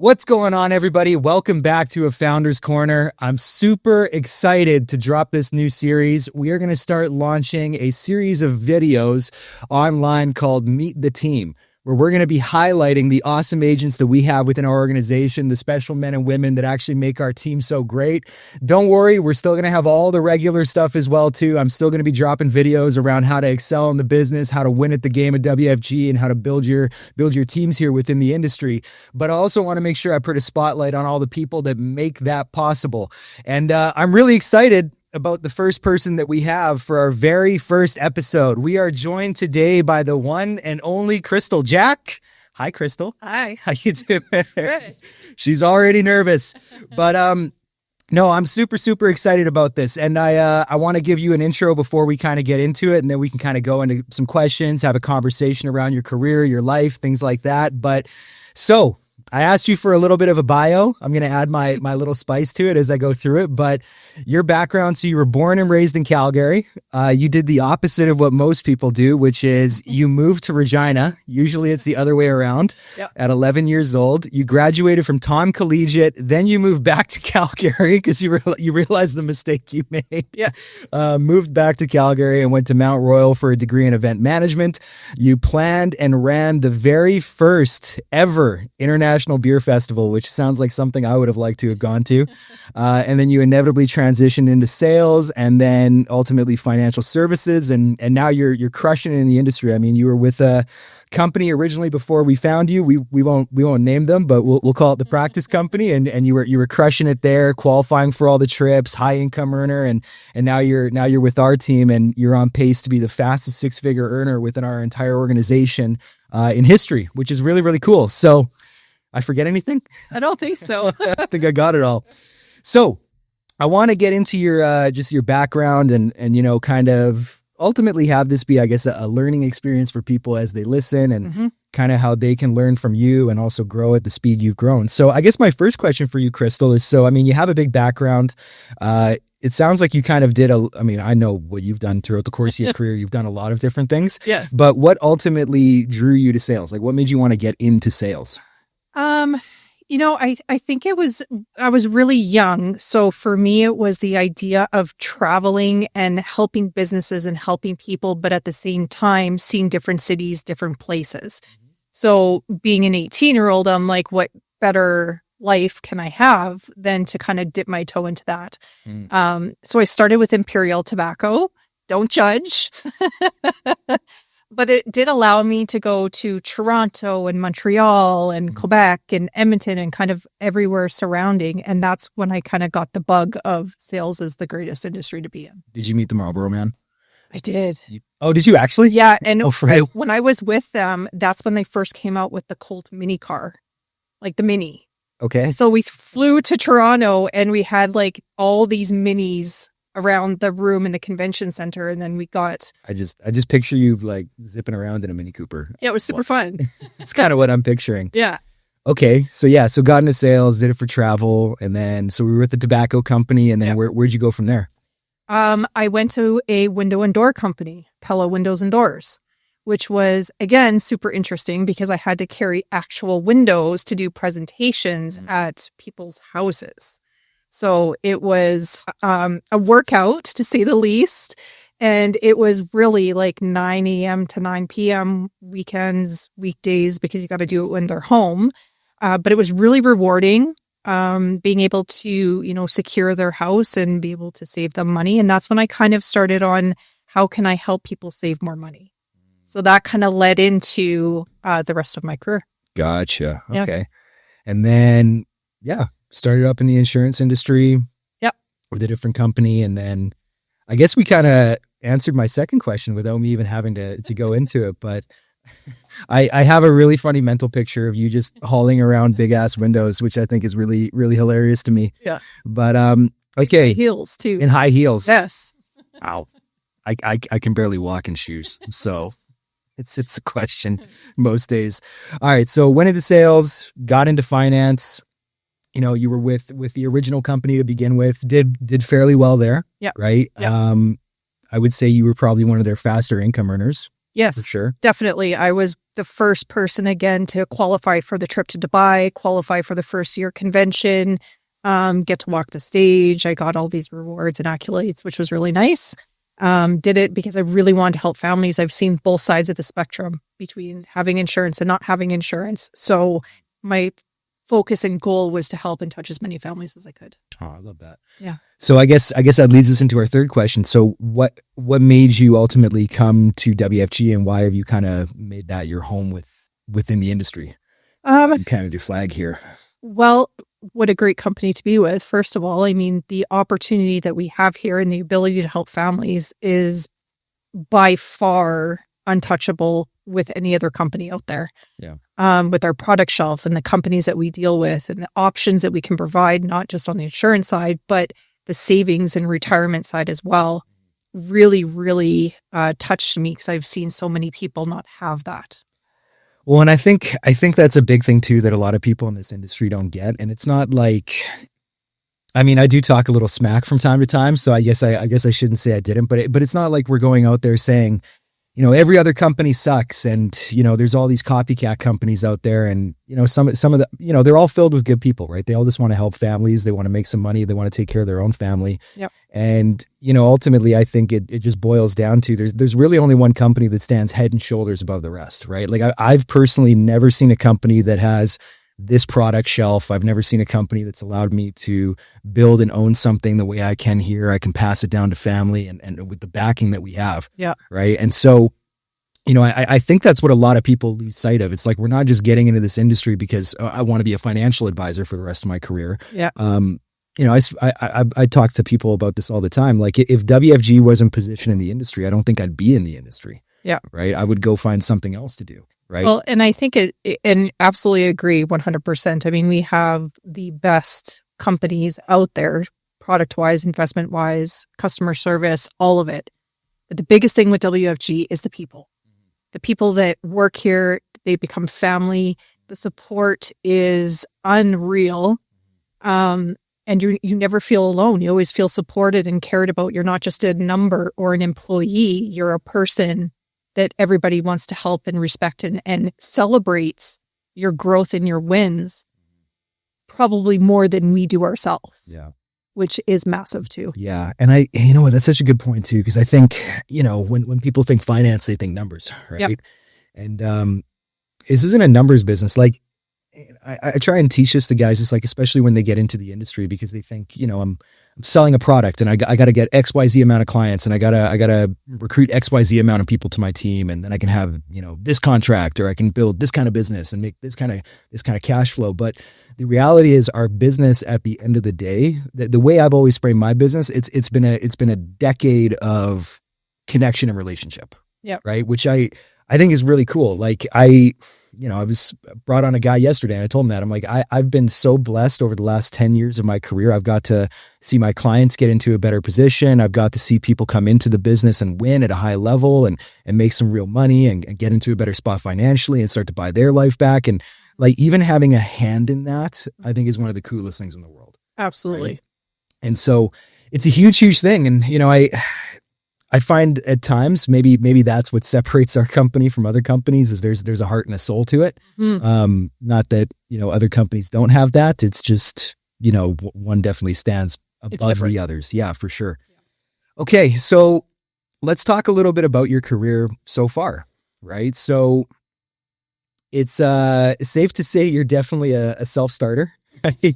What's going on, everybody? Welcome back to A Founder's Corner. I'm super excited to drop this new series. We are going to start launching a series of videos online called Meet the Team, where we're going to be highlighting the awesome agents that we have within our organization, the special men and women that actually make our team so great. Don't worry, we're still going to have all the regular stuff as well, too. I'm still going to be dropping videos around how to excel in the business, how to win at the game of WFG, and how to build your teams here within the industry. But I also want to make sure I put a spotlight on all the people that make that possible. And I'm really excited about the first person that we have for our very first episode. We are joined today by the one and only Crystal Jack. Hi, Crystal. Hi. How you doing? Good. She's already nervous, but no, I'm super excited about this, and I want to give you an intro before we kind of get into it, and then we can kind of go into some questions, have a conversation around your career, your life, things like that. But so I asked you for a little bit of a bio. I'm going to add my little spice to it as I go through it. But your background, so you were born and raised in Calgary. You did the opposite of what most people do, which is you moved to Regina. Usually it's the other way around. Yep. At 11 years old. You graduated from Tom Collegiate. Then you moved back to Calgary because you realized the mistake you made. Yeah. Moved back to Calgary and went to Mount Royal for a degree in event management. You planned and ran the very first ever international beer festival, which sounds like something I would have liked to have gone to. And then you inevitably transitioned into sales and then ultimately financial services. And now you're crushing it in the industry. I mean, you were with a company originally before we found you. We won't name them, but we'll call it the practice company. And you were crushing it there, qualifying for all the trips, high income earner. And now you're with our team and you're on pace to be the fastest 6-figure earner within our entire organization in history, which is really, really cool. So I forget anything? I don't think so. I think I got it all. So I want to get into your just your background and kind of ultimately have this be, I guess, a learning experience for people as they listen and kind of how they can learn from you and also grow at the speed you've grown. So I guess my first question for you, Crystal, is you have a big background. It sounds like you kind of did I know what you've done throughout the course of your career. You've done a lot of different things. Yes. But what ultimately drew you to sales? Like what made you want to get into sales? I think I was really young. So for me, it was the idea of traveling and helping businesses and helping people, but at the same time, seeing different cities, different places. So being an 18-year-old, I'm like, what better life can I have than to kind of dip my toe into that? So I started with Imperial Tobacco. Don't judge. But it did allow me to go to Toronto and Montreal and Quebec and Edmonton and kind of everywhere surrounding. And that's when I kind of got the bug of sales is the greatest industry to be in. Did you meet the Marlboro Man? I did. Oh, did you actually? Yeah. And right. When I was with them, that's when they first came out with the Colt mini car, like the mini. Okay. So we flew to Toronto and we had like all these minis around the room in the convention center, and then we got. I just picture you like zipping around in a Mini Cooper. Yeah, it was super fun. It's kind of what I'm picturing. Yeah. Okay, so got into sales, did it for travel, and then so we were with the tobacco company, and then where'd you go from there? I went to a window and door company, Pella Windows and Doors, which was again super interesting because I had to carry actual windows to do presentations at people's houses. So it was a workout, to say the least. And it was really like 9 a.m. to 9 p.m. weekends, weekdays, because you got to do it when they're home. But it was really rewarding being able to, secure their house and be able to save them money. And that's when I kind of started on how can I help people save more money? So that kind of led into the rest of my career. Gotcha. Yeah. Okay. And then, started up in the insurance industry. Yep. With a different company. And then I guess we kind of answered my second question without me even having to go into it. But I have a really funny mental picture of you just hauling around big ass windows, which I think is really, really hilarious to me. Yeah. But, okay. Heels too. In high heels. Yes. Wow. I can barely walk in shoes. So it's a question most days. All right. So went into sales, got into finance. You were with the original company to begin with, did fairly well there. Yeah. Right. Yep. I would say you were probably one of their faster income earners. Yes, for sure. definitely. I was the first person again to qualify for the trip to Dubai, qualify for the first year convention, get to walk the stage. I got all these rewards and accolades, which was really nice. Did it because I really wanted to help families. I've seen both sides of the spectrum between having insurance and not having insurance. So my focus and goal was to help and touch as many families as I could. Oh, I love that. Yeah. So I guess that leads us into our third question. So what made you ultimately come to WFG, and why have you kind of made that your home within the industry? Kind of do flag here. Well, what a great company to be with. First of all, I mean, the opportunity that we have here and the ability to help families is by far untouchable with any other company out there. Yeah. With our product shelf and the companies that we deal with and the options that we can provide, not just on the insurance side, but the savings and retirement side as well, really, really touched me because I've seen so many people not have that. Well, and I think that's a big thing too that a lot of people in this industry don't get. And it's not like, I mean, I do talk a little smack from time to time, so I guess I shouldn't say I didn't, but it's not like we're going out there saying, you know, every other company sucks, and you know, there's all these copycat companies out there, and you know, some of the, you know, they're all filled with good people, right? They all just want to help families, they want to make some money, they want to take care of their own family. Yep. And you know, ultimately, I think it just boils down to there's really only one company that stands head and shoulders above the rest, right? Like I've personally never seen a company that has this product shelf. I've never seen a company that's allowed me to build and own something the way I can here. I can pass it down to family and with the backing that we have. Yeah. Right. And so, you know, I think that's what a lot of people lose sight of. It's like, we're not just getting into this industry because I want to be a financial advisor for the rest of my career. Yeah. You know, I talk to people about this all the time. Like if WFG wasn't positioned in the industry, I don't think I'd be in the industry. Yeah. Right. I would go find something else to do. Right. Well, and I think and absolutely agree 100%. I mean, we have the best companies out there, product-wise, investment-wise, customer service, all of it. But the biggest thing with WFG is the people. The people that work here, they become family. The support is unreal. And you never feel alone. You always feel supported and cared about. You're not just a number or an employee. You're a person that everybody wants to help and respect and celebrates your growth and your wins probably more than we do ourselves. Yeah. Which is massive too. Yeah. And you know what, that's such a good point too, because I think, you know, when people think finance, they think numbers, right? Yep. And this isn't a numbers business. Like I try and teach this to guys, just like, especially when they get into the industry, because they think, you know, I'm selling a product and I got to get XYZ amount of clients, and I got to recruit XYZ amount of people to my team. And then I can have, you know, this contract, or I can build this kind of business and make this kind of cash flow. But the reality is, our business at the end of the day, the way I've always framed my business, it's been a decade of connection and relationship. Yeah. Right. Which I think is really cool. Like I was brought on a guy yesterday, and I told him that. I'm like, I've been so blessed over the last 10 years of my career. I've got to see my clients get into a better position. I've got to see people come into the business and win at a high level and make some real money and get into a better spot financially and start to buy their life back. And like, even having a hand in that, I think, is one of the coolest things in the world. Absolutely. Right? And so it's a huge, huge thing. And, you know, I find at times maybe that's what separates our company from other companies, is there's a heart and a soul to it. Not that, you know, other companies don't have that. It's just, you know, one definitely stands above the others. Yeah, for sure. Okay. So let's talk a little bit about your career so far, right? So it's safe to say you're definitely a self-starter,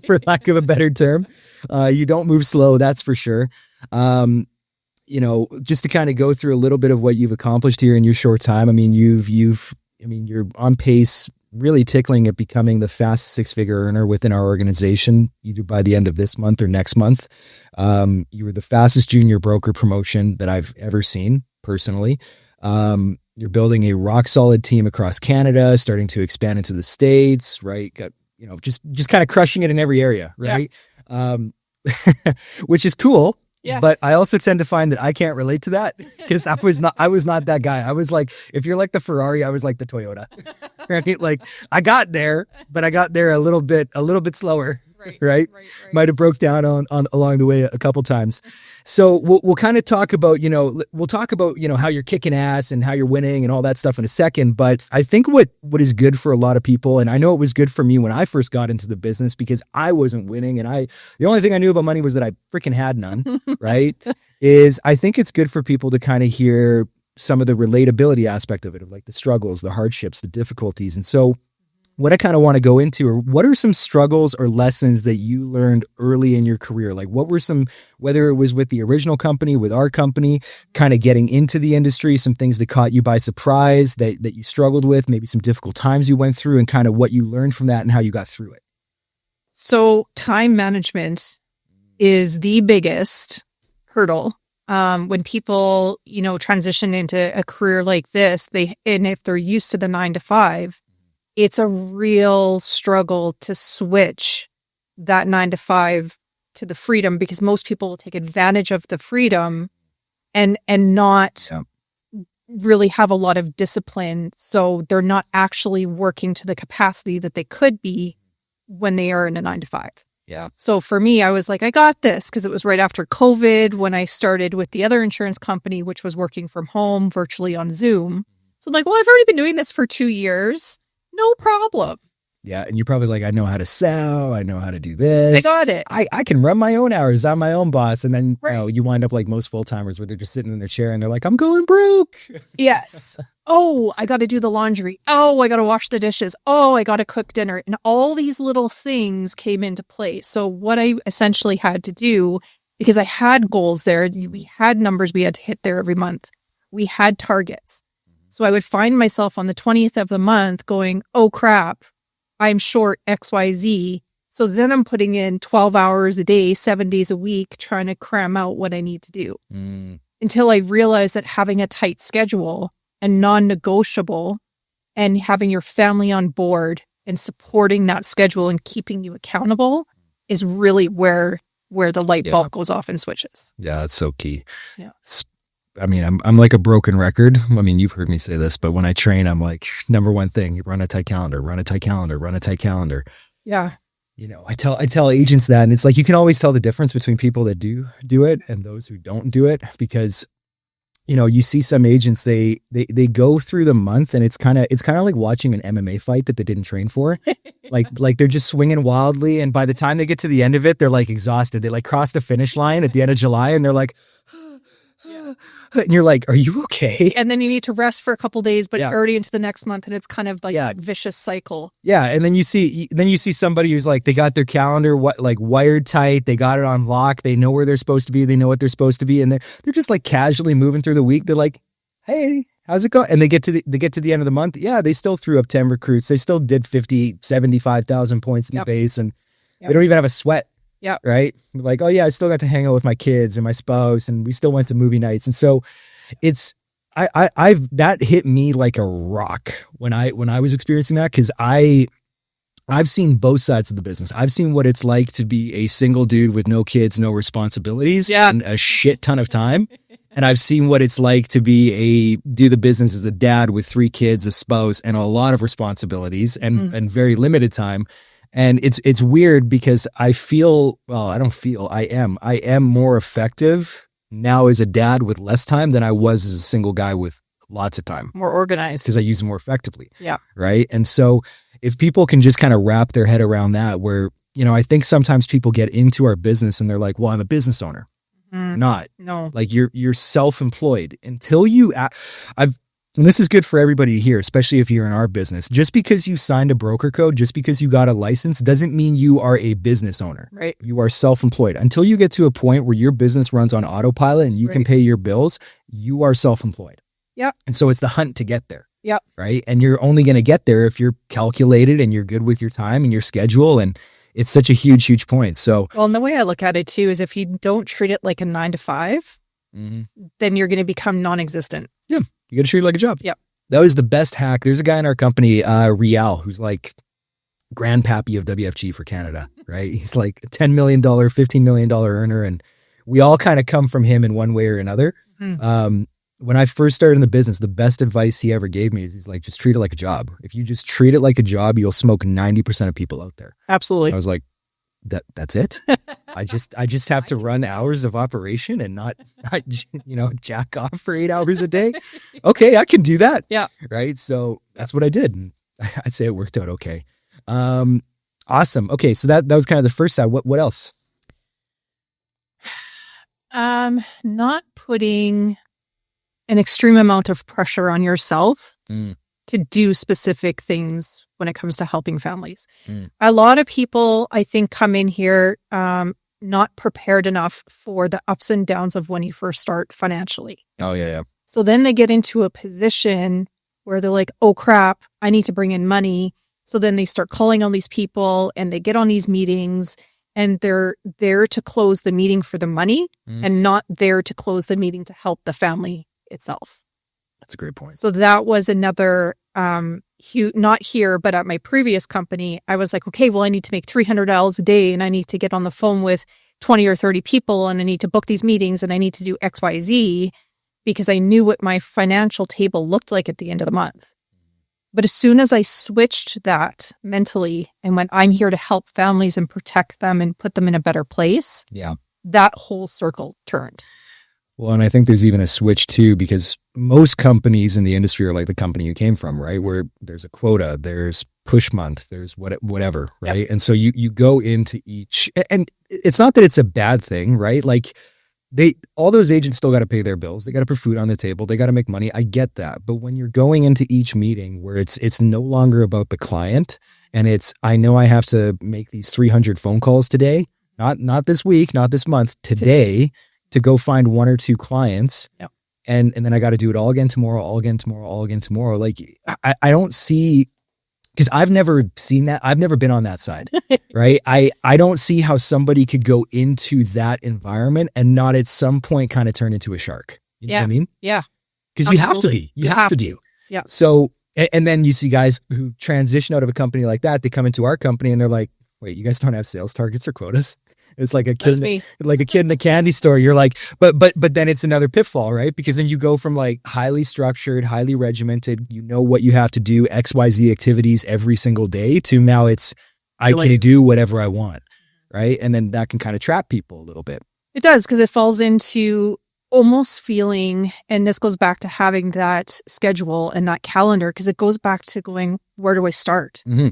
for lack of a better term. You don't move slow, that's for sure. You know, just to kind of go through a little bit of what you've accomplished here in your short time. I mean, you're on pace, really tickling at becoming the fastest six-figure earner within our organization, either by the end of this month or next month. You were the fastest junior broker promotion that I've ever seen personally. You're building a rock solid team across Canada, starting to expand into the States, right? Got, you know, just kind of crushing it in every area, right? Yeah. Which is cool. Yeah. But I also tend to find that I can't relate to that, because I was not that guy. I was like, if you're like the Ferrari, I was like the Toyota. Right? Like I got there, but I got there a little bit slower. right? Might have broke down on along the way a couple times. So we'll kind of talk about, how you're kicking ass and how you're winning and all that stuff in a second. But I think what is good for a lot of people, and I know it was good for me when I first got into the business because I wasn't winning and the only thing I knew about money was that I freaking had none, right? Is I think it's good for people to kind of hear some of the relatability aspect of it, of like the struggles, the hardships, the difficulties. And so what I kind of want to go into are what are some struggles or lessons that you learned early in your career? Like what were some, whether it was with the original company, with our company, kind of getting into the industry, some things that caught you by surprise that you struggled with, maybe some difficult times you went through and kind of what you learned from that and how you got through it. So time management is the biggest hurdle. When people, transition into a career like this, and if they're used to the 9 to 5, it's a real struggle to switch that 9 to 5 to the freedom, because most people will take advantage of the freedom and not really have a lot of discipline. So they're not actually working to the capacity that they could be when they are in a 9 to 5. Yeah. So for me, I was like, I got this, because it was right after COVID when I started with the other insurance company, which was working from home virtually on Zoom. So I'm like, well, I've already been doing this for 2 years. No problem. Yeah. And you're probably like, I know how to sell. I know how to do this. I got it. I can run my own hours. I'm my own boss. And then you wind up like most full-timers where they're just sitting in their chair and they're like, I'm going broke. Yes. Oh, I got to do the laundry. Oh, I got to wash the dishes. Oh, I got to cook dinner. And all these little things came into play. So what I essentially had to do, because I had goals there, we had numbers we had to hit there every month. We had targets. So I would find myself on the 20th of the month going, oh crap, I'm short XYZ. So then I'm putting in 12 hours a day, 7 days a week, trying to cram out what I need to do. Until I realized that having a tight schedule and non-negotiable and having your family on board and supporting that schedule and keeping you accountable is really where the light bulb goes off and switches. Yeah, that's so key. Yeah. I mean, I'm like a broken record. I mean, you've heard me say this, but when I train, I'm like, number one thing, you run a tight calendar, run a tight calendar, run a tight calendar. Yeah. I tell agents that, and it's like, you can always tell the difference between people that do it and those who don't do it, because, you see some agents, they go through the month and it's kind of like watching an MMA fight that they didn't train for. like they're just swinging wildly. And by the time they get to the end of it, they're like exhausted. They like cross the finish line at the end of July and they're like, and you're like, are you okay? And then you need to rest for a couple days, but already into the next month, and it's kind of like a vicious cycle. Yeah, and then you see somebody who's like, they got their calendar wired tight, they got it on lock, they know where they're supposed to be, they know what they're supposed to be, and they're just like casually moving through the week. They're like, hey, how's it going? And they get to the end of the month. Yeah, they still threw up 10 recruits. They still did 50, 75,000 points in the base, and they don't even have a sweat. Yeah. Right. Like, oh yeah, I still got to hang out with my kids and my spouse, and we still went to movie nights. And so I've that hit me like a rock when I was experiencing that, because I've seen both sides of the business. I've seen what it's like to be a single dude with no kids, no responsibilities, and a shit ton of time. And I've seen what it's like to do the business as a dad with 3 kids, a spouse, and a lot of responsibilities and very limited time. And it's weird because I am more effective now as a dad with less time than I was as a single guy with lots of time. More organized. Because I use them more effectively. Yeah. Right. And so if people can just kind of wrap their head around that, where, I think sometimes people get into our business and they're like, well, I'm a business owner. You're not. No. Like you're self-employed until and this is good for everybody to hear, especially if you're in our business. Just because you signed a broker code, just because you got a license, doesn't mean you are a business owner. Right. You are self-employed. Until you get to a point where your business runs on autopilot and you can pay your bills, you are self-employed. Yep. And so it's the hunt to get there. Yep. Right. And you're only going to get there if you're calculated and you're good with your time and your schedule. And it's such a huge, huge point. So, well, and the way I look at it too is if you don't treat it like a 9 to 5, then you're going to become non-existent. Yeah. You got to treat it like a job. Yep. That was the best hack. There's a guy in our company, Rial, who's like grandpappy of WFG for Canada, right? He's like a $10 million, $15 million earner. And we all kind of come from him in one way or another. When I first started in the business, the best advice he ever gave me is he's like, just treat it like a job. If you just treat it like a job, you'll smoke 90% of people out there. Absolutely. I was like, that's it. I just have to run hours of operation and not jack off for 8 hours a day. Okay, I can do that. Yeah. Right. So that's what I did. And I'd say it worked out okay. Awesome. Okay, so that was kind of the first side. What else? Not putting an extreme amount of pressure on yourself to do specific things when it comes to helping families. A lot of people, I think, come in here not prepared enough for the ups and downs of when you first start financially. Oh, yeah. So then they get into a position where they're like, oh crap, I need to bring in money. So then they start calling on these people and they get on these meetings and they're there to close the meeting for the money and not there to close the meeting to help the family itself. That's a great point. So that was another, not here, but at my previous company, I was like, okay, well, I need to make $300 a day and I need to get on the phone with 20 or 30 people and I need to book these meetings and I need to do X, Y, Z because I knew what my financial table looked like at the end of the month. But as soon as I switched that mentally and went, I'm here to help families and protect them and put them in a better place. Yeah. That whole circle turned. Well, and I think there's even a switch too, because most companies in the industry are like the company you came from, right? Where there's a quota, there's push month, there's whatever, right? Yep. And so you go into each, and it's not that it's a bad thing, right? Like all those agents still got to pay their bills. They got to put food on the table. They got to make money. I get that. But when you're going into each meeting where it's no longer about the client and I know I have to make these 300 phone calls today, not this week, not this month, today to go find one or two clients. Yep. And then I got to do it all again tomorrow, all again tomorrow, all again tomorrow. Like I don't see, because I've never seen that. I've never been on that side, right? I don't see how somebody could go into that environment and not at some point kind of turn into a shark. You know what I mean? Yeah. Because you have to be. You have to do. Yeah. So, and then you see guys who transition out of a company like that. They come into our company and they're like, wait, you guys don't have sales targets or quotas? It's like a kid, in a candy store. You're like, but then it's another pitfall, right? Because then you go from like highly structured, highly regimented, you know what you have to do, XYZ activities every single day, to now I can do whatever I want, right? And then that can kind of trap people a little bit. It does, because it falls into almost feeling, and this goes back to having that schedule and that calendar, because it goes back to going, where do I start? Mm-hmm.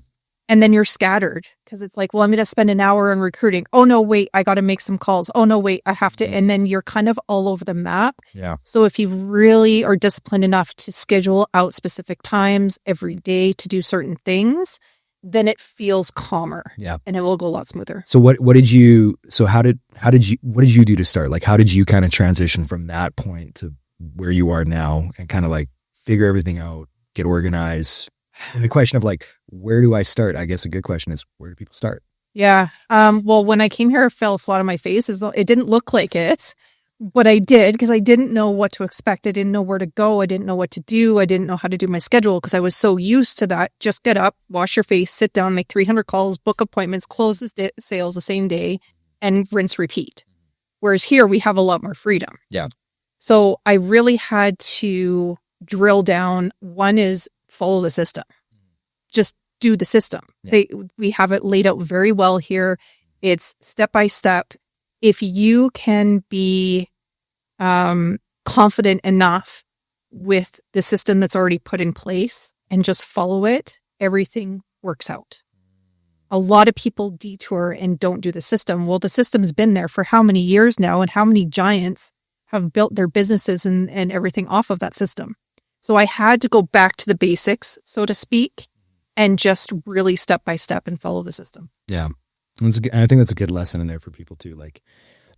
And then you're scattered because it's like, well, I'm going to spend an hour on recruiting. Oh, no, wait, I got to make some calls. Oh, no, wait, I have to. And then you're kind of all over the map. Yeah. So if you really are disciplined enough to schedule out specific times every day to do certain things, then it feels calmer. Yeah. And it will go a lot smoother. So what did you do to start? Like, how did you kind of transition from that point to where you are now and kind of like figure everything out, get organized? And the question of like, where do I start? I guess a good question is, where do people start? Yeah. Well, when I came here, it fell flat on my face. It didn't look like it, but I did, because I didn't know what to expect. I didn't know where to go. I didn't know what to do. I didn't know how to do my schedule because I was so used to that. Just get up, wash your face, sit down, make 300 calls, book appointments, close the sales the same day, and rinse, repeat. Whereas here, we have a lot more freedom. Yeah. So I really had to drill down. One is follow the system. Just do the system. Yeah. We have it laid out very well here. It's step by step. If you can be confident enough with the system that's already put in place and just follow it, everything works out. A lot of people detour and don't do the system. Well, the system's been there for how many years now, and how many giants have built their businesses and everything off of that system. So I had to go back to the basics, so to speak, and just really step by step and follow the system. Yeah. And I think that's a good lesson in there for people too. Like,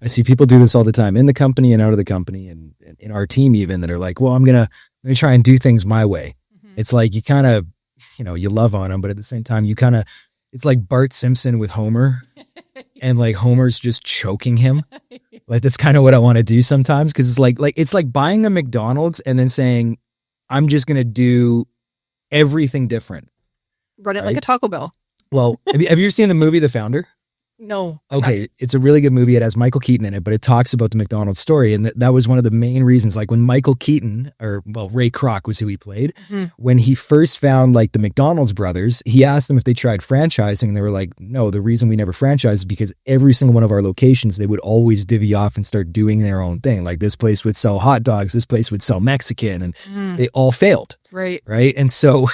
I see people do this all the time in the company and out of the company and in our team even, that are like, well, I'm going to try and do things my way. Mm-hmm. It's like, you kind of, you love on them, but at the same time, it's like Bart Simpson with Homer and like Homer's just choking him. Like, that's kind of what I want to do sometimes. Cause it's like buying a McDonald's and then saying, I'm just going to do everything different. Run it like a Taco Bell. Well, have you ever seen the movie The Founder? No. Okay, it's a really good movie. It has Michael Keaton in it, but it talks about the McDonald's story. And that was one of the main reasons. Like when Michael Keaton, Ray Kroc was who he played, when he first found like the McDonald's brothers, he asked them if they tried franchising. And they were like, no, the reason we never franchised is because every single one of our locations, they would always divvy off and start doing their own thing. Like this place would sell hot dogs, this place would sell Mexican, and they all failed. Right. Right. And so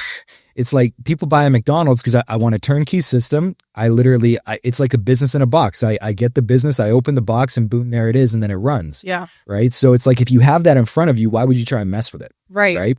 it's like people buy a McDonald's because I want a turnkey system. It's like a business in a box. I get the business, I open the box and boom, there it is. And then it runs. Yeah. Right. So it's like, if you have that in front of you, why would you try and mess with it? Right. Right.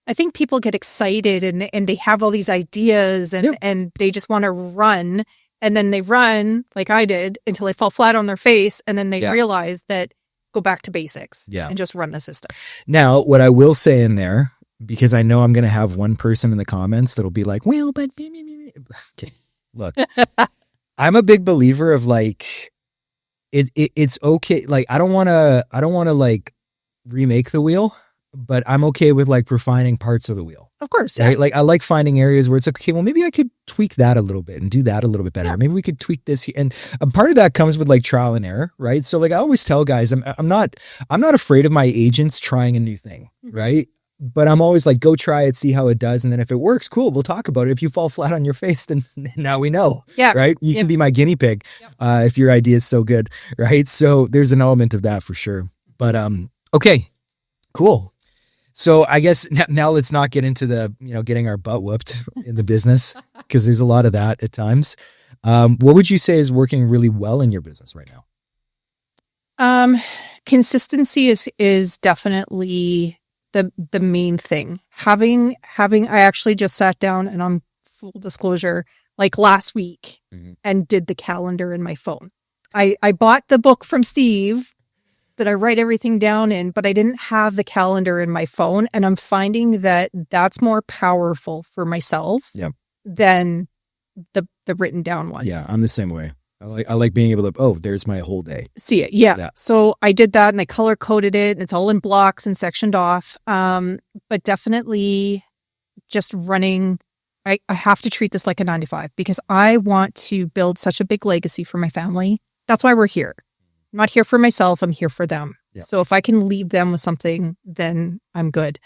I think people get excited and they have all these ideas and they just want to run. And then they run like I did until they fall flat on their face. And then they realize that go back to basics and just run the system. Now, what I will say in there, because I know I'm going to have one person in the comments that'll be like, well, but okay. Look, I'm a big believer of like, it's okay. Like, I don't want to like remake the wheel, but I'm okay with like refining parts of the wheel. Of course. Right? Like I like finding areas where it's like, okay, well, maybe I could tweak that a little bit and do that a little bit better. Yeah. Maybe we could tweak this. And a part of that comes with like trial and error, right? So like I always tell guys, I'm not afraid of my agents trying a new thing, right? But I'm always like, go try it, see how it does. And then if it works, cool, we'll talk about it. If you fall flat on your face, then now we know, right? You can be my guinea pig if your idea is so good, right? So there's an element of that for sure. But okay, cool. So I guess now let's not get into the, getting our butt whooped in the business, because there's a lot of that at times. What would you say is working really well in your business right now? Consistency is definitely the main thing. Having I actually just sat down and on full disclosure, like last week and did the calendar in my phone. I bought the book from Steve that I write everything down in, but I didn't have the calendar in my phone. And I'm finding that that's more powerful for myself than the written down one. Yeah, I'm the same way. I like being able to, there's my whole day. See it. Yeah. So I did that and I color coded it and it's all in blocks and sectioned off. But definitely just running, I have to treat this like a 9 to 5 because I want to build such a big legacy for my family. That's why we're here. I'm not here for myself. I'm here for them. Yeah. So if I can leave them with something, then I'm good.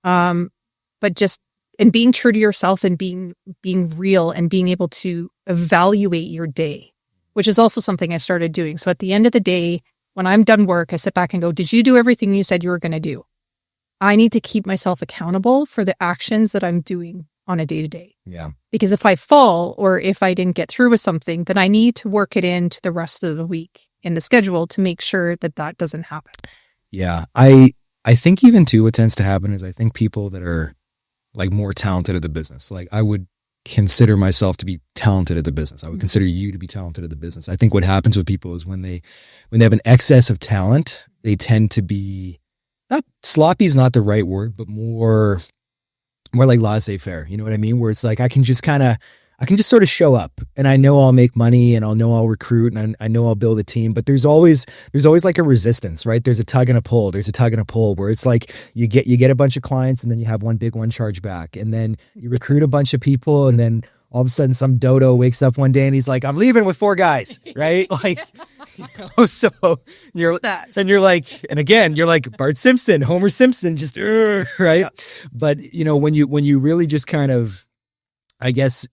But just, and being true to yourself and being real and being able to evaluate your day, which is also something I started doing. So at the end of the day, when I'm done work, I sit back and go, did you do everything you said you were going to do? I need to keep myself accountable for the actions that I'm doing on a day-to-day. Yeah. Because if I fall or if I didn't get through with something, then I need to work it into the rest of the week in the schedule to make sure that that doesn't happen. Yeah. I think even too, what tends to happen is I think people that are like more talented at the business, like I would consider myself to be talented at the business. I would consider you to be talented at the business. I think what happens with people is when they have an excess of talent, they tend to be, not sloppy is not the right word, but more like laissez-faire. You know what I mean? Where it's like, I can just sort of show up and I know I'll make money and I'll recruit and I know I'll build a team, but there's always like a resistance, right? There's a tug and a pull. There's a tug and a pull where it's like you get a bunch of clients and then you have one big one charge back and then you recruit a bunch of people and then all of a sudden some dodo wakes up one day and he's like, I'm leaving with 4 guys, right? Like, so you're like, and again, you're like Bart Simpson, Homer Simpson, just, right? Yeah. But when you really just kind of, I guess,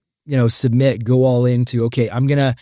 submit, go all into, okay, I'm going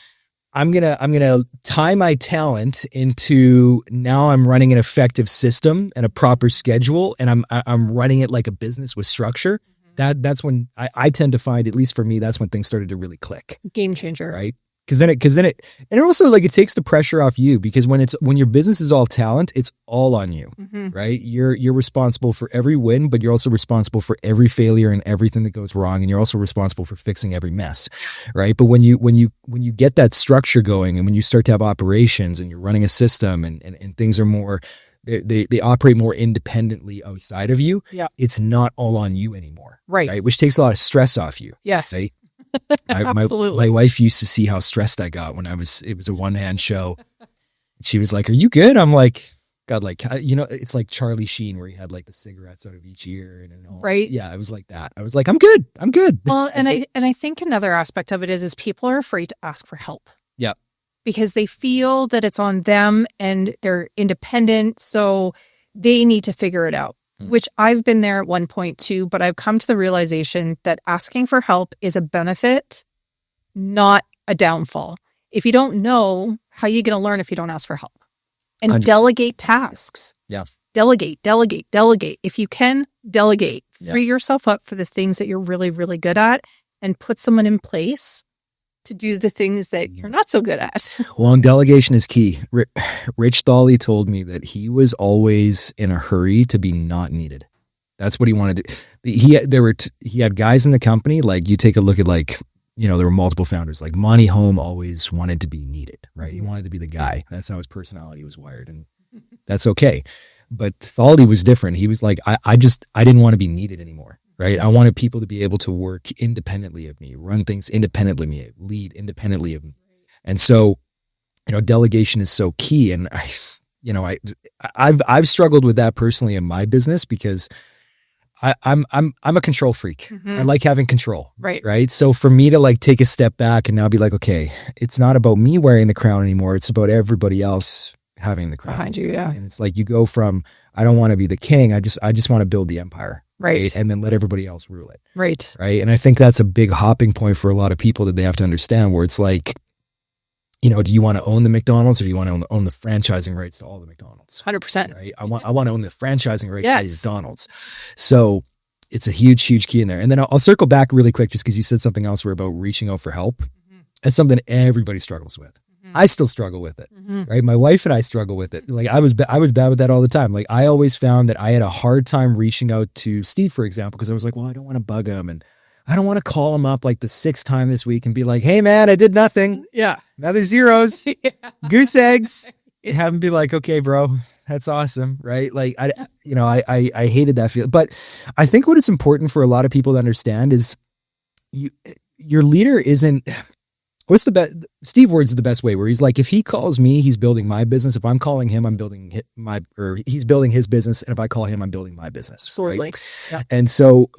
to tie my talent into, now I'm running an effective system and a proper schedule. And I'm running it like a business with structure. That's when I tend to find, at least for me, that's when things started to really click. Game changer. Right. Cause then it also like, it takes the pressure off you because when your business is all talent, it's all on you, right? You're responsible for every win, but you're also responsible for every failure and everything that goes wrong. And you're also responsible for fixing every mess, right? But when you get that structure going and when you start to have operations and you're running a system and things are more, they operate more independently outside of you. Yeah. It's not all on you anymore. Right. Which takes a lot of stress off you. Yes. Right? Absolutely. My wife used to see how stressed I got when it was a one-man show. She was like, are you good? I'm like, God, like, it's like Charlie Sheen where he had like the cigarettes out of each ear and all. Right. Yeah. I was like that. I was like, I'm good. Well, and I think another aspect of it is people are afraid to ask for help. Yeah. because they feel that it's on them and they're independent. So they need to figure it out, which I've been there at one point too, but I've come to the realization that asking for help is a benefit, not a downfall. If you don't know, how are you going to learn if you don't ask for help? And 100%. Delegate tasks. Yeah. Delegate. If you can, delegate. Free yourself up for the things that you're really, really good at and put someone in place to do the things that you're not so good at. Well, and delegation is key. Rich Thawley told me that he was always in a hurry to be not needed. That's what he wanted to. He had guys in the company, like you take a look at there were multiple founders. Like Monty Home always wanted to be needed, right? He wanted to be the guy. That's how his personality was wired, and that's okay. But Thawley was different. He was like, I didn't want to be needed anymore, right? I wanted people to be able to work independently of me, run things independently of me, lead independently of me. And so, delegation is so key. And I've struggled with that personally in my business because I'm a control freak. Mm-hmm. I like having control. Right. So for me to take a step back and now be like, okay, it's not about me wearing the crown anymore. It's about everybody else having the crown behind you. Yeah. And it's like you go from, I don't want to be the king. I just want to build the empire. Right. And then let everybody else rule it. Right. And I think that's a big hopping point for a lot of people that they have to understand, where it's like, do you want to own the McDonald's or do you want to own the franchising rights to all the McDonald's? 100%. Right. I want to own the franchising rights Yes. to the McDonald's. So it's a huge, huge key in there. And then I'll circle back really quick just because you said something else about reaching out for help. Mm-hmm. It's something everybody struggles with. Mm-hmm. I still struggle with it. Mm-hmm. Right. My wife and I struggle with it. I was bad with that all the time. I always found that I had a hard time reaching out to Steve, for example, because I was like, well, I don't want to bug him. And I don't want to call him up the sixth time this week and be like, hey man, I did nothing. Yeah. Another zeros, goose eggs. Have him be like, okay, bro, that's awesome. Right. I hated that feeling. But I think what it's important for a lot of people to understand is your leader isn't, what's the best, Steve Ward's the best way, where he's like, if he calls me, he's building my business. If I'm calling him, I'm building he's building his business. And if I call him, I'm building my business. Absolutely. Right? Yeah. And so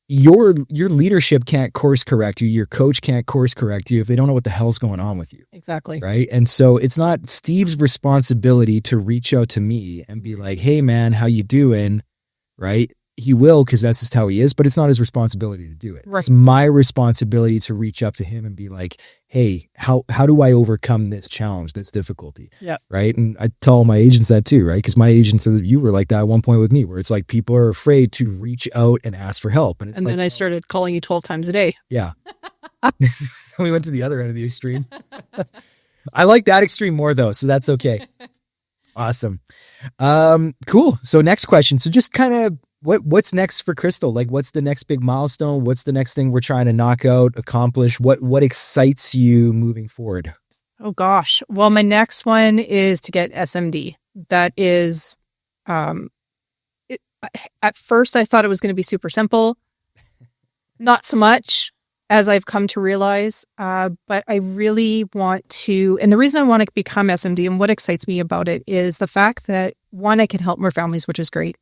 your leadership can't course correct you. Your coach can't course correct you if they don't know what the hell's going on with you. Exactly. Right. And so it's not Steve's responsibility to reach out to me and be like, hey man, how you doing? Right. He will, because that's just how he is, but it's not his responsibility to do it. Right. It's my responsibility to reach up to him and be like, hey, how do I overcome this challenge, this difficulty? Yeah. Right. And I tell all my agents that too, right? Because my agents, you were like that at one point with me, where it's like people are afraid to reach out and ask for help. And then I started calling you 12 times a day. Yeah. We went to the other end of the extreme. I like that extreme more though, so that's okay. Awesome. Cool. So next question. So just kind of what's next for Crystal? What's the next big milestone? What's the next thing we're trying to knock out, accomplish? What excites you moving forward? Oh gosh. Well, my next one is to get SMD. That is, at first I thought it was going to be super simple. Not so much, as I've come to realize. But I really want to, and the reason I want to become SMD and what excites me about it is the fact that, one, I can help more families, which is great.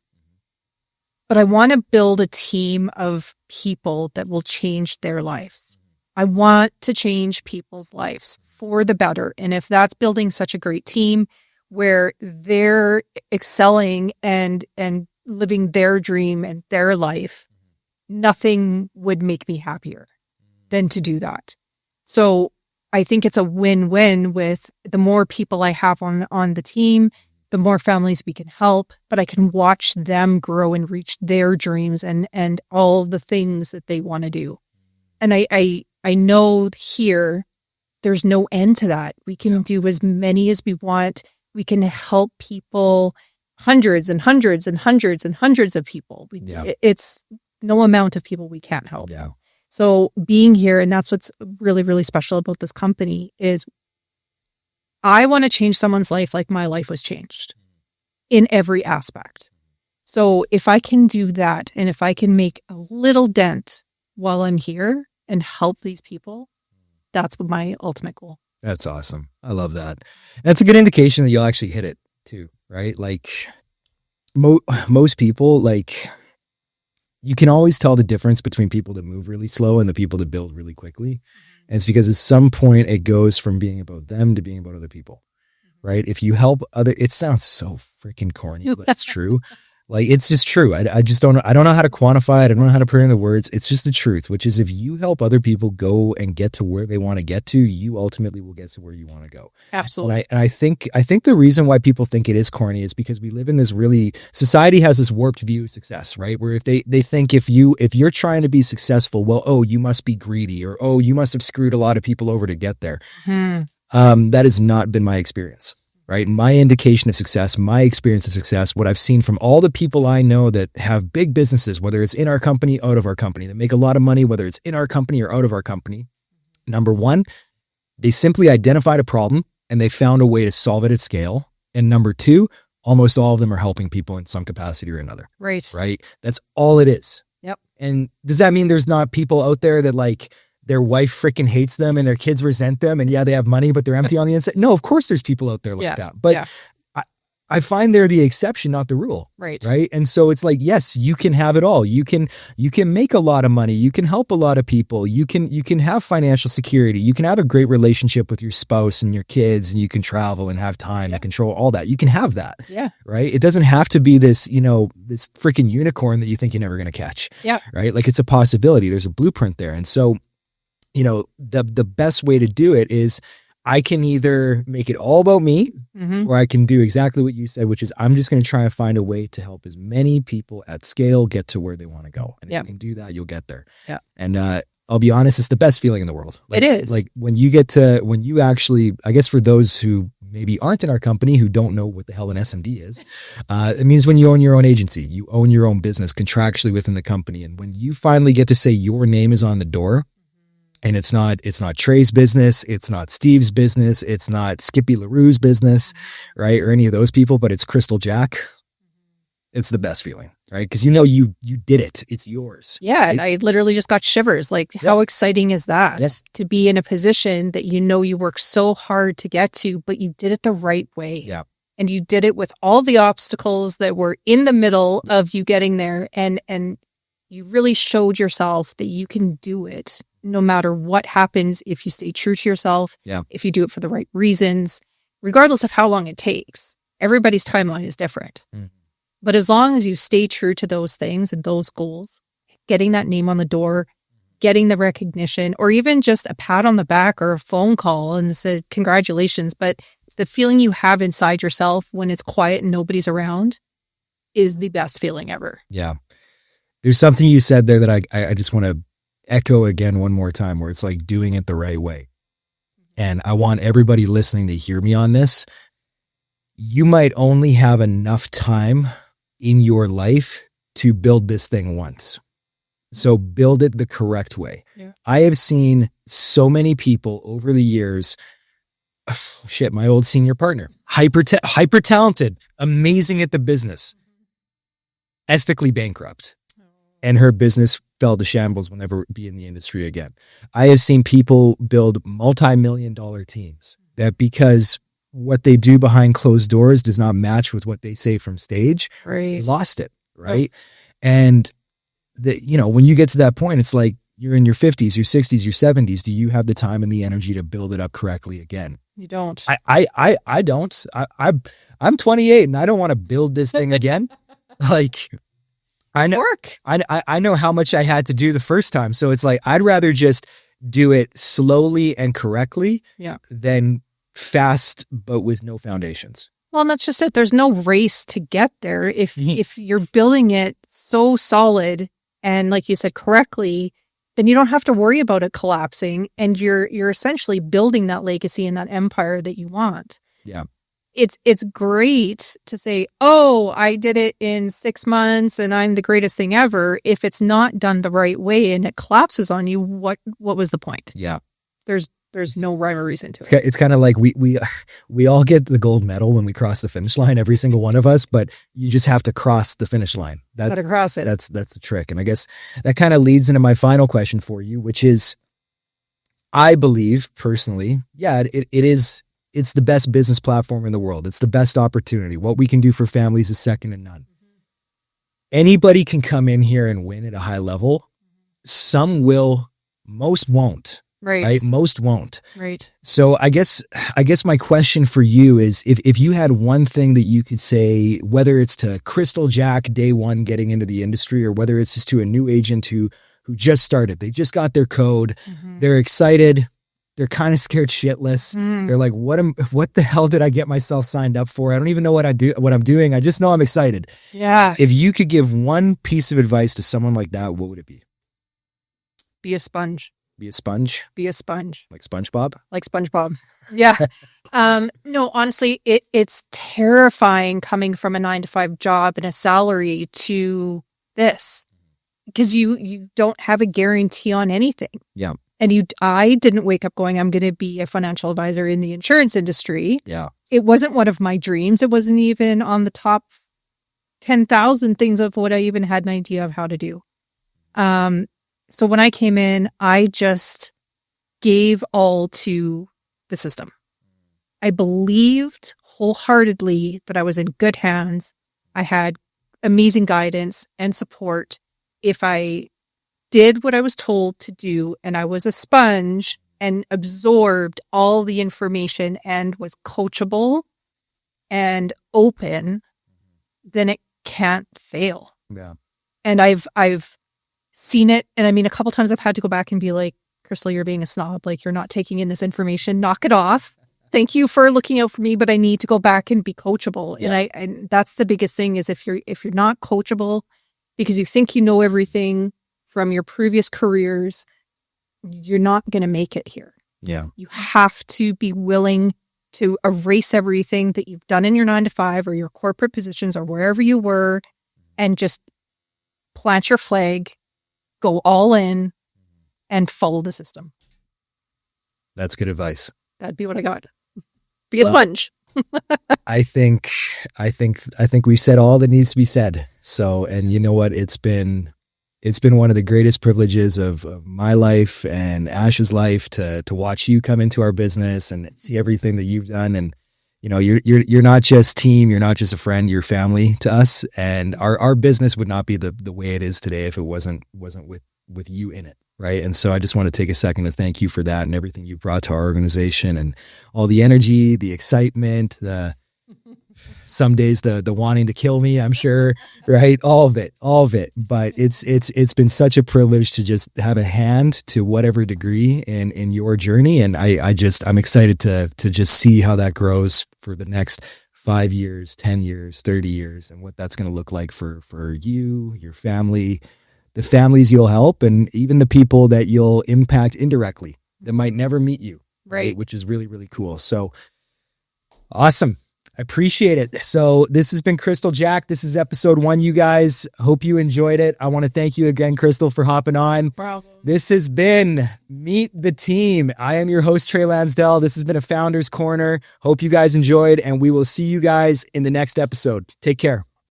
But I want to build a team of people that will change their lives. I want to change people's lives for the better. And if that's building such a great team where they're excelling and living their dream and their life, nothing would make me happier than to do that. So I think it's a win-win with the more people I have on the team, the more families we can help, but I can watch them grow and reach their dreams and all the things that they want to do. And I know here there's no end to that. We can do as many as we want. We can help people, hundreds and hundreds and hundreds and hundreds of people. It's no amount of people we can't help. Yeah. So being here, and that's what's really, really special about this company, is I want to change someone's life like my life was changed in every aspect. So if I can do that, and if I can make a little dent while I'm here and help these people, that's my ultimate goal. That's awesome. I love that. That's a good indication that you'll actually hit it too, right? Most people, you can always tell the difference between people that move really slow and the people that build really quickly. And it's because at some point it goes from being about them to being about other people, right? If you help it sounds so freaking corny, but it's true. Like, it's just true. I just don't know. I don't know how to quantify it. I don't know how to put it into words. It's just the truth, which is if you help other people go and get to where they want to get to, you ultimately will get to where you want to go. Absolutely. And I think the reason why people think it is corny is because we live in this society has this warped view of success, right? Where if they think if you're trying to be successful, well, oh, you must be greedy, or, oh, you must have screwed a lot of people over to get there. That has not been my experience. Right? My indication of success, my experience of success, what I've seen from all the people I know that have big businesses, whether it's in our company, out of our company, that make a lot of money, whether it's in our company or out of our company. Number one, they simply identified a problem and they found a way to solve it at scale. And number two, almost all of them are helping people in some capacity or another. Right. Right? That's all it is. Yep. And does that mean there's not people out there that like their wife freaking hates them and their kids resent them and yeah, they have money, but they're empty on the inside? No, of course there's people out there like that. But I find they're the exception, not the rule. Right. Right. And so it's like, yes, you can have it all. You can make a lot of money. You can help a lot of people. You can have financial security. You can have a great relationship with your spouse and your kids, and you can travel and have time and control all that. You can have that. Yeah. Right. It doesn't have to be this, this freaking unicorn that you think you're never going to catch. Yeah. Right. Like, it's a possibility. There's a blueprint there. And so, the best way to do it is I can either make it all about me, or I can do exactly what you said, which is I'm just going to try and find a way to help as many people at scale get to where they want to go. And if you can do that, you'll get there. Yeah. And I'll be honest, it's the best feeling in the world. Like, it is. Like when you actually, I guess for those who maybe aren't in our company, who don't know what the hell an SMD is, it means when you own your own agency, you own your own business contractually within the company. And when you finally get to say your name is on the door, and it's not Trey's business, it's not Steve's business, it's not Skippy LaRue's business, right? Or any of those people, but it's Crystal Jack. It's the best feeling, right? Because you did it. It's yours. Yeah. Right? I literally just got shivers. Like, how exciting is that? Yes. To be in a position that you worked so hard to get to, but you did it the right way. Yeah. And you did it with all the obstacles that were in the middle of you getting there. And you really showed yourself that you can do it no matter what happens if you stay true to yourself, if you do it for the right reasons, regardless of how long it takes. Everybody's timeline is different. But as long as you stay true to those things and those goals, getting that name on the door, getting the recognition, or even just a pat on the back or a phone call and said, congratulations. But the feeling you have inside yourself when it's quiet and nobody's around is the best feeling ever. Yeah. There's something you said there that I just want to echo again one more time, where it's like doing it the right way. And I want everybody listening to hear me on this. You might only have enough time in your life to build this thing once. So build it the correct way. Yeah. I have seen so many people over the years, my old senior partner, hyper talented, amazing at the business, ethically bankrupt. And her business fell to shambles, will never be in the industry again. I have seen people build multi-million-dollar teams that, because what they do behind closed doors does not match with what they say from stage, they lost it, right? And when you get to that point, it's like you're in your 50s, your 60s, your 70s. Do you have the time and the energy to build it up correctly again? You don't. I don't. I'm 28 and I don't want to build this thing again. Like, I know, I know how much I had to do the first time. So it's like, I'd rather just do it slowly and correctly than fast, but with no foundations. Well, and that's just it. There's no race to get there. If you're building it so solid and, like you said, correctly, then you don't have to worry about it collapsing. And you're essentially building that legacy and that empire that you want. Yeah. It's great to say, oh, I did it in 6 months and I'm the greatest thing ever. If it's not done the right way and it collapses on you, what was the point? Yeah. There's no rhyme or reason to it. It's kind of like we all get the gold medal when we cross the finish line, every single one of us, but you just have to cross the finish line. Got to cross it. That's the trick. And I guess that kind of leads into my final question for you, which is, I believe personally, it's the best business platform in the world. It's the best opportunity. What we can do for families is second to none. Anybody can come in here and win at a high level. Some will, most won't. Right. Most won't. Right. So I guess my question for you is if you had one thing that you could say, whether it's to Crystal Jack day one getting into the industry, or whether it's just to a new agent who just started, they just got their code, they're excited, they're kind of scared shitless. They're like, what the hell did I get myself signed up for? I don't even know what I'm doing. I just know I'm excited. Yeah. If you could give one piece of advice to someone like that, what would it be? Be a sponge. Be a sponge? Be a sponge. Like SpongeBob? Like SpongeBob. Yeah. No, honestly, it's terrifying coming from a 9-to-5 job and a salary to this, because you don't have a guarantee on anything. Yeah. And I didn't wake up going, I'm going to be a financial advisor in the insurance industry. Yeah. It wasn't one of my dreams. It wasn't even on the top 10,000 things of what I even had an idea of how to do. So when I came in, I just gave all to the system. I believed wholeheartedly that I was in good hands. I had amazing guidance and support. If I did what I was told to do, and I was a sponge and absorbed all the information and was coachable and open, then it can't fail. Yeah. And I've seen it. And I mean, a couple times I've had to go back and be like, Crystal, you're being a snob. Like, you're not taking in this information. Knock it off. Thank you for looking out for me, but I need to go back and be coachable. Yeah. And that's the biggest thing, is if you're not coachable because you think you know everything from your previous careers, you're not going to make it here. Yeah. You have to be willing to erase everything that you've done in your 9-to-5 or your corporate positions or wherever you were, and just plant your flag, go all in, and follow the system. That's good advice. That'd be what I got. Be a sponge. I think we've said all that needs to be said. So, and you know what? It's been one of the greatest privileges of my life and Ash's life to watch you come into our business and see everything that you've done. And you know, you're not just team, you're not just a friend, you're family to us. And our business would not be the way it is today if it wasn't with you in it. Right. And so I just want to take a second to thank you for that and everything you brought to our organization, and all the energy, the excitement, some days the wanting to kill me, I'm sure. Right. All of it. But it's been such a privilege to just have a hand to whatever degree in your journey. And I'm excited to just see how that grows for the next 5 years, 10 years, 30 years, and what that's going to look like for you, your family, the families you'll help, and even the people that you'll impact indirectly that might never meet you. Right. Which is really, really cool. So awesome. I appreciate it. So this has been Crystal Jack. This is episode 1, you guys. Hope you enjoyed it. I want to thank you again, Crystal, for hopping on. Bravo. This has been Meet the Team. I am your host, Trey Lansdell. This has been a Founders Corner. Hope you guys enjoyed, and we will see you guys in the next episode. Take care.